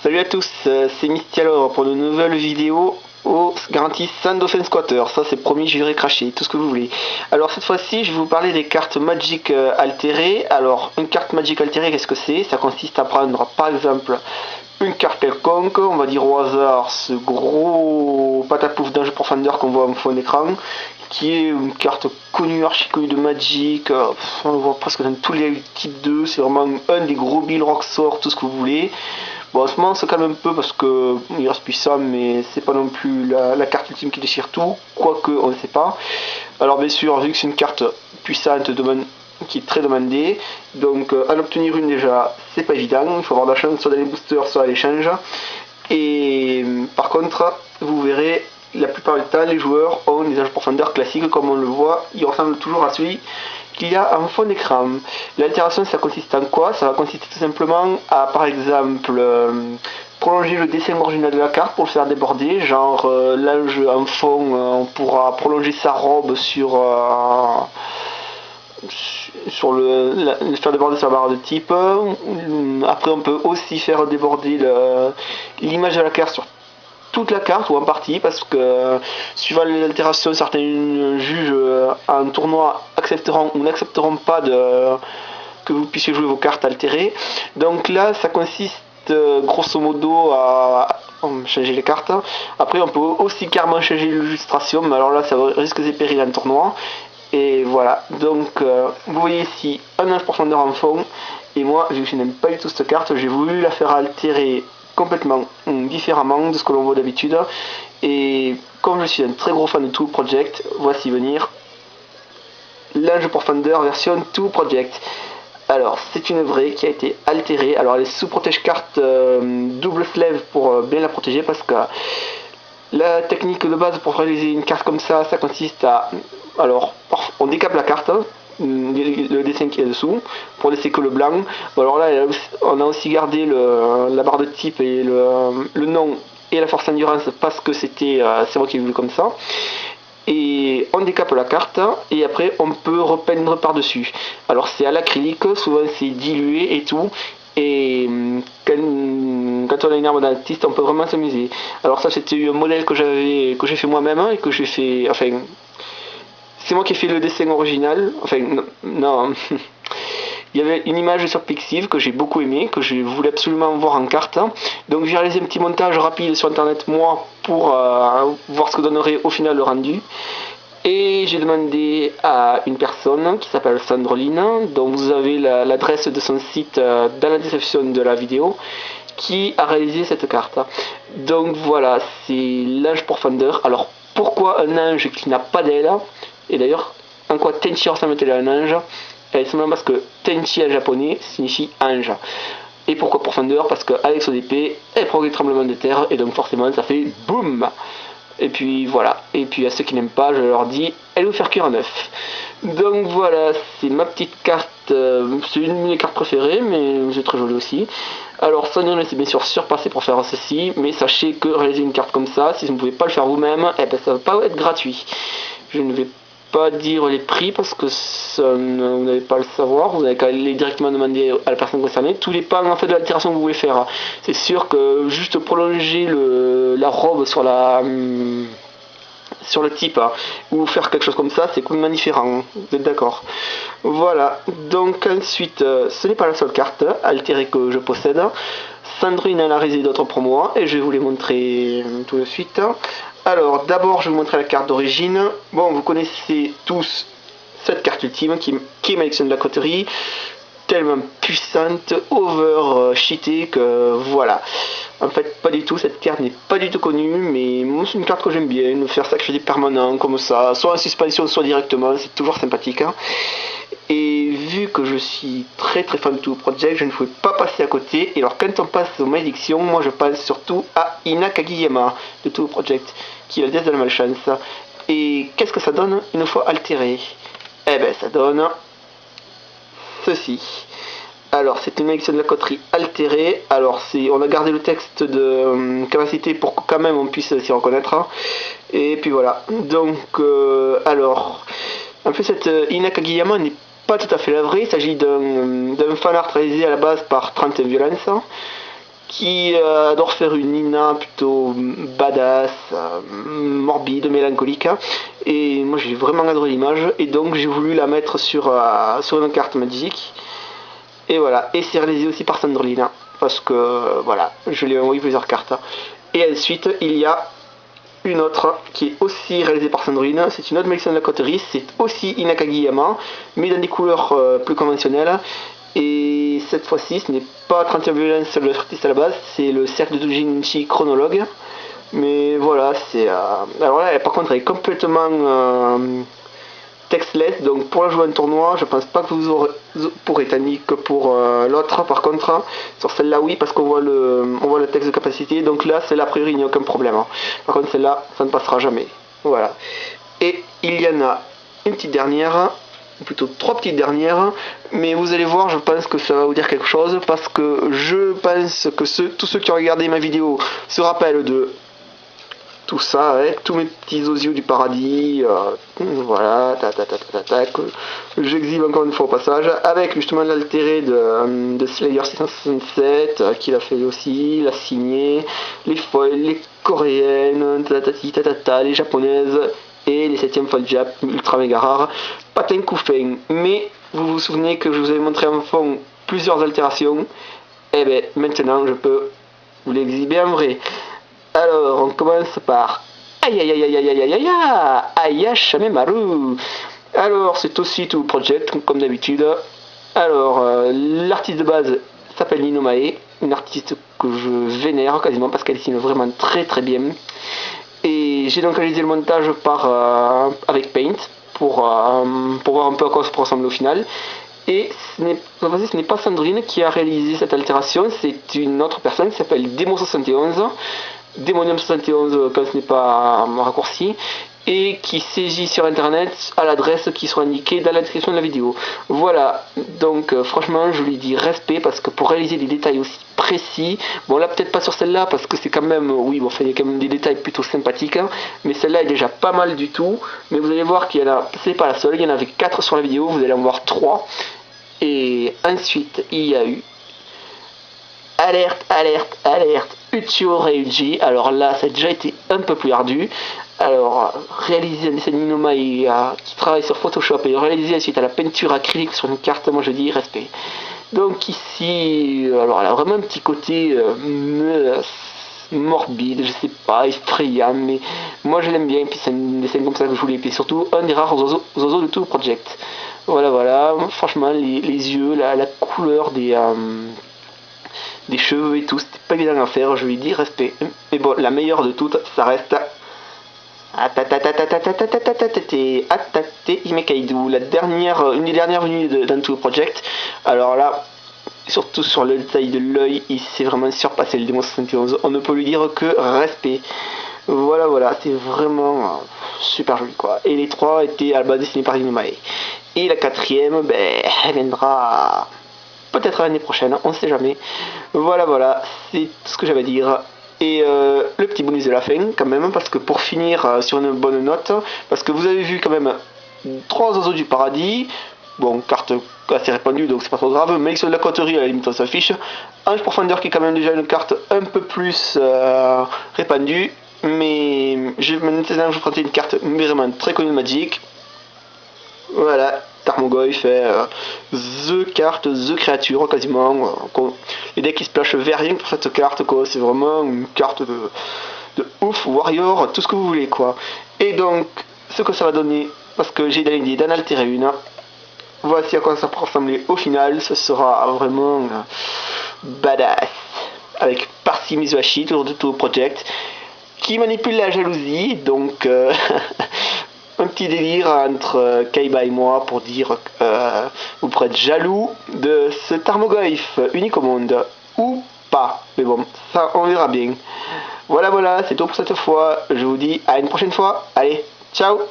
Salut à tous, c'est Mystialor pour de nouvelles vidéos au garantie sans Dauphin Squatter. Ça c'est promis, je vais cracher, tout ce que vous voulez. Alors cette fois-ci, je vais vous parler des cartes Magic altérées. Alors une carte Magic altérée, qu'est-ce que c'est? Ça consiste à prendre par exemple une carte quelconque, on va dire au hasard ce gros patapouf d'ange profondeur qu'on voit en fond d'écran, qui est une carte connue, archi connue de Magic, on le voit presque dans tous les types 2, c'est vraiment un des gros Bill Roxor, tout ce que vous voulez. Bon, en ce moment, on se calme un peu parce que il reste puissant, mais c'est pas non plus la carte ultime qui déchire tout, quoique on ne sait pas. Alors, bien sûr, vu que c'est une carte puissante qui est très demandée, donc en obtenir une déjà, c'est pas évident. Il faut avoir de la chance soit dans les boosters, soit à l'échange. Et par contre, vous verrez, la plupart du temps, les joueurs ont des anges profondeurs classiques, comme on le voit, ils ressemblent toujours à celui qu'il y a en fond d'écran. L'altération, ça consiste en quoi? Ça va consister tout simplement à, par exemple, prolonger le dessin original de la carte pour le faire déborder. Genre, l'ange en fond, on pourra prolonger sa robe sur faire déborder sa barre de type. Après, on peut aussi faire déborder l'image de la carte sur toute la carte ou en partie, parce que suivant les altérations, certains juges en tournoi accepteront ou n'accepteront pas que vous puissiez jouer vos cartes altérées. Donc là, ça consiste grosso modo à changer les cartes. Après, on peut aussi carrément changer l'illustration, mais alors là, ça risque des périls en tournoi. Et voilà, donc vous voyez ici un ange profondeur en fond, et moi, vu que je n'aime pas du tout cette carte, j'ai voulu la faire altérer complètement différemment de ce que l'on voit d'habitude. Et comme je suis un très gros fan de Two Project, voici venir l'ange profondeur version Two Project. Alors, c'est une vraie qui a été altérée. Alors, elle est sous protège carte double slave pour bien la protéger, parce que la technique de base pour réaliser une carte comme ça consiste à... Alors, on décape la carte, le dessin qui est dessous, pour laisser que le blanc. Bon, alors là, on a aussi gardé la barre de type et le nom et la force endurance, parce que c'est moi qui ai voulu comme ça. Et on décape la carte, et après on peut repeindre par dessus. Alors c'est à l'acrylique, souvent c'est dilué et tout. Et quand on a une arme d'artiste, on peut vraiment s'amuser. Alors ça, c'était un modèle que j'ai fait moi-même, et que j'ai fait, enfin, c'est moi qui ai fait le dessin original. Enfin, non. Il y avait une image sur Pixiv que j'ai beaucoup aimé, que je voulais absolument voir en carte. Donc j'ai réalisé un petit montage rapide sur internet, moi, pour voir ce que donnerait au final le rendu. Et j'ai demandé à une personne qui s'appelle Sandroline, dont vous avez l'adresse de son site dans la description de la vidéo, qui a réalisé cette carte. Donc voilà, c'est l'ange profondeur. Alors pourquoi un ange qui n'a pas d'aile? Et d'ailleurs, en quoi Tenchi ressemble-t-elle à un ange? C'est simplement parce que Tenchi en japonais signifie ange. Et pourquoi profondeur? Parce qu'avec son épée, elle provoque des tremblements de terre, et donc forcément ça fait boum. Et puis voilà, et puis à ceux qui n'aiment pas, je leur dis, allez vous faire cuire un œuf. Donc voilà, c'est ma petite carte, c'est une de mes cartes préférées, mais c'est très joli aussi. Alors ça ne laissez bien sûr surpasser pour faire ceci, mais sachez que réaliser une carte comme ça, si vous ne pouvez pas le faire vous-même, eh ben ça va pas être gratuit. Je ne vais pas dire les prix parce que vous n'allez pas le savoir, vous n'avez qu'à aller directement demander à la personne concernée. Tout dépend en fait de l'altération que vous voulez faire. C'est sûr que juste prolonger la robe sur le type, ou faire quelque chose comme ça, c'est complètement différent, vous êtes d'accord? Voilà, donc ensuite, ce n'est pas la seule carte altérée que je possède. Sandrine en a réalisé d'autres pour moi, et je vais vous les montrer tout de suite. Alors, d'abord, je vais vous montrer la carte d'origine. Bon, vous connaissez tous cette carte ultime qui est ma lecture de la coterie, tellement puissante, over cheatée que voilà. En fait, pas du tout, cette carte n'est pas du tout connue, mais moi c'est une carte que j'aime bien, de faire sacrifier permanent comme ça, soit en suspension, soit directement, c'est toujours sympathique. Hein. Et vu que je suis très très fan de Two Project, je ne pouvais pas passer à côté. Et alors quand on passe aux malédictions, moi je pense surtout à Ina Kagiyama de Two Project, qui est la déesse de la malchance. Et qu'est-ce que ça donne une fois altéré? Eh ben ça donne ceci. Alors c'est une malédiction de la coterie altérée. Alors on a gardé le texte de capacité pour que quand même on puisse s'y reconnaître. Hein. Et puis voilà. Donc alors, en fait cette Ina Kagiyama n'est pas tout à fait la vraie. Il s'agit d'un fanart réalisé à la base par 30 Violence, qui adore faire une Nina plutôt badass, morbide, mélancolique. Et moi j'ai vraiment adoré l'image, et donc j'ai voulu la mettre sur une carte Magic. Et voilà, et c'est réalisé aussi par Sandrine, parce que voilà, je lui ai envoyé plusieurs cartes. Et ensuite, il y a une autre qui est aussi réalisée par Sandrine, c'est une autre Malédiction de la Coterie, c'est aussi Inakagiyama, mais dans des couleurs plus conventionnelles. Et cette fois-ci, ce n'est pas 31 Violence le artiste à la base, c'est le cercle de Doujinshi Chronologue. Mais voilà, c'est... alors là, par contre, elle est complètement textless, donc pour la jouer en tournoi, je pense pas que vous pourrez, tandis que pour l'autre, par contre, sur celle-là, oui, parce qu'on voit le texte de capacité, donc là, celle-là, a priori, il n'y a aucun problème. Par contre, celle-là, ça ne passera jamais. Voilà. Et il y en a une petite dernière, ou plutôt 3 petites dernières, mais vous allez voir, je pense que ça va vous dire quelque chose, parce que je pense que tous ceux qui ont regardé ma vidéo se rappellent de tout ça, avec tous mes petits osios du paradis, voilà, que j'exhibe encore une fois au passage, avec justement l'altéré de Slayer 667, qu'il a fait aussi, il a signé, les foils, les coréennes, les japonaises, et les 7ème foil Jap, ultra méga rares, patin Koufeng. Mais vous vous souvenez que je vous avais montré en fond plusieurs altérations, et bien maintenant je peux vous l'exhiber en vrai. Alors, on commence par aïe aïe aïe aïe aïe aïe aïe aïe aïe aïe Shamemaru. Alors, c'est aussi tout project, comme d'habitude. Alors, l'artiste de base s'appelle Nino Mae, une artiste que je vénère quasiment parce qu'elle dessine vraiment très très bien. Et j'ai donc réalisé le montage avec Paint pour voir un peu à quoi ça ressemble au final. Et ce n'est pas Sandrine qui a réalisé cette altération, c'est une autre personne qui s'appelle Demo71. Demonium 71 quand ce n'est pas raccourci, et qui saisit sur internet à l'adresse qui sera indiquée dans la description de la vidéo. Voilà, donc franchement je lui dis respect, parce que pour réaliser des détails aussi précis, bon là peut-être pas sur celle-là parce que c'est quand même, oui bon, il y a quand même des détails plutôt sympathiques, hein, mais celle-là est déjà pas mal du tout. Mais vous allez voir qu'il y en a, c'est pas la seule, il y en avait 4 sur la vidéo, vous allez en voir 3. Et ensuite il y a eu alerte, alerte, alerte, Uchiho Ryuji. Alors là, ça a déjà été un peu plus ardu. Alors, réaliser un dessin Nino Mae qui travaille sur Photoshop et réaliser ensuite à la peinture acrylique sur une carte, moi je dis respect. Donc ici, alors elle a vraiment un petit côté morbide, je sais pas, effrayant, mais moi je l'aime bien, et puis c'est un dessin comme ça que je voulais, et puis surtout un des rares oiseaux de tout le project. Voilà, voilà, franchement, les yeux, la couleur des cheveux et tout, c'était pas évident à faire, je lui dis respect. Mais bon, la meilleure de toutes, ça reste Himekaidu, la dernière, une des dernières venues d'Antu Project. Alors là, surtout sur le détail de l'œil, il s'est vraiment surpassé le Démon 71. On ne peut lui dire que respect. Voilà, voilà, c'est vraiment super joli quoi. Et les 3 étaient à la base dessinés par Nino Mae. Et la 4ème, ben, elle viendra peut-être l'année prochaine, on ne sait jamais. Voilà, voilà, c'est tout ce que j'avais à dire. Et le petit bonus de la fin, quand même, parce que pour finir sur une bonne note, parce que vous avez vu quand même 3 oiseaux du paradis, bon, carte assez répandue, donc c'est pas trop grave, mais sur de la coterie, à la limite on s'affiche. Ange Profondeur qui est quand même déjà une carte un peu plus répandue, mais maintenant je vous présente une carte vraiment très connue de Magic. Voilà, Tarmogoyf fait the carte, the créature quasiment. Les decks qui se plashent vers rien pour cette carte quoi, c'est vraiment une carte de ouf, warrior, tout ce que vous voulez quoi. Et donc, ce que ça va donner, parce que j'ai l'idée d'en altérer une, voici à quoi ça peut ressembler au final, ce sera vraiment badass. Avec Parsi Mizuhashi, toujours de tout project, qui manipule la jalousie, donc un petit délire entre Kaiba et moi pour dire que vous pourrez être jaloux de ce Tarmogoyf unique au monde, ou pas, mais bon, ça on verra bien. Voilà, voilà, c'est tout pour cette fois, je vous dis à une prochaine fois, allez, ciao.